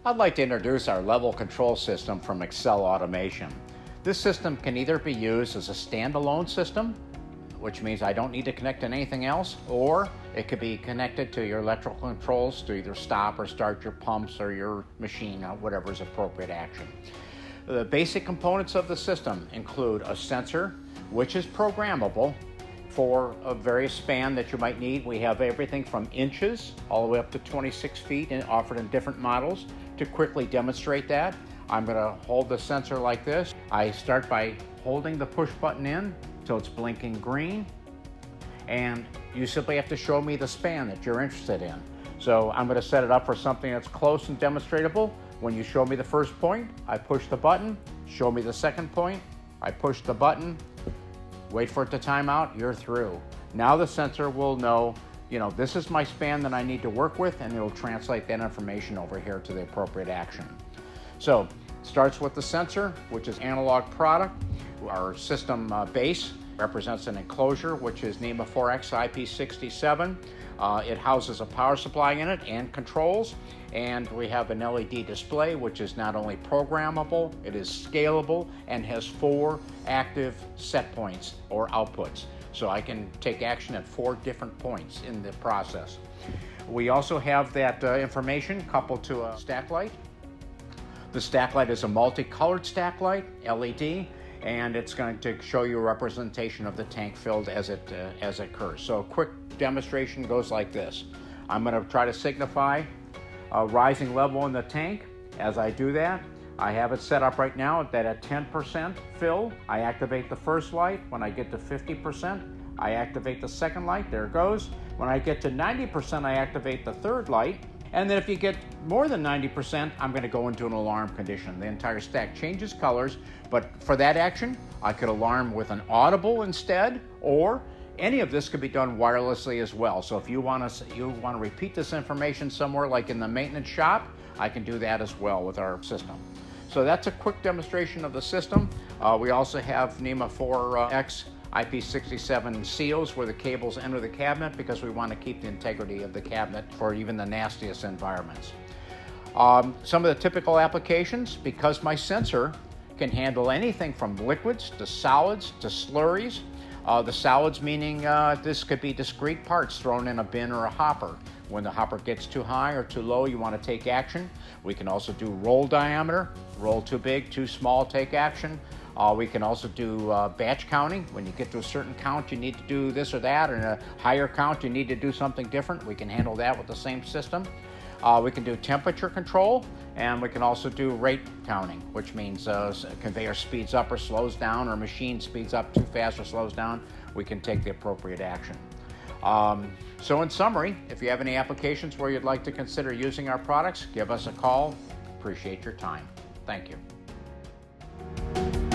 I'd like to introduce our level control system from Excel Automation. This system can either be used as a standalone system, which means I don't need to connect to anything else, or it could be connected to your electrical controls to either stop or start your pumps or your machine, whatever is appropriate action. The basic components of the system include a sensor, which is programmable for a various span that you might need. We have everything from inches all the way up to 26 feet and offered in different models. To quickly demonstrate that, I'm going to hold the sensor like this. I start by holding the push button in till it's blinking green, and you simply have to show me the span that you're interested in. So I'm going to set it up for something that's close and demonstratable. When you show me the first point, I push the button. Show me the second point, I push the button. Wait for it to time out, you're through. Now the sensor will know, this is my span that I need to work with, and it'll translate that information over here to the appropriate action. So, starts with the sensor, which is analog product. Our system base represents an enclosure, which is NEMA 4X IP67. It houses a power supply in it and controls, and we have an LED display, which is not only programmable, it is scalable and has 4 active set points or outputs. So I can take action at 4 different points in the process. We also have that information coupled to a stack light. The stack light is a multicolored stack light, LED, and it's going to show you a representation of the tank filled as it occurs. So a quick demonstration goes like this. I'm going to try to signify a rising level in the tank. As I do that, I have it set up right now that at 10% fill, I activate the first light. When I get to 50%, I activate the second light. There it goes. When I get to 90%, I activate the third light. And then if you get more than 90%, I'm going to go into an alarm condition. The entire stack changes colors, but for that action, I could alarm with an audible instead, or any of this could be done wirelessly as well. So if you want to repeat this information somewhere like in the maintenance shop, I can do that as well with our system. So that's a quick demonstration of the system. We also have NEMA 4X IP67 seals where the cables enter the cabinet because we want to keep the integrity of the cabinet for even the nastiest environments. Some of the typical applications, because my sensor can handle anything from liquids to solids to slurries. The solids meaning this could be discrete parts thrown in a bin or a hopper. When the hopper gets too high or too low, you want to take action. We can also do roll diameter, roll too big, too small, take action. We can also do batch counting. When you get to a certain count, you need to do this or that, and a higher count, you need to do something different. We can handle that with the same system. We can do temperature control, and we can also do rate counting, which means a conveyor speeds up or slows down, or a machine speeds up too fast or slows down. We can take the appropriate action. So in summary, if you have any applications where you'd like to consider using our products, give us a call. Appreciate your time. Thank you.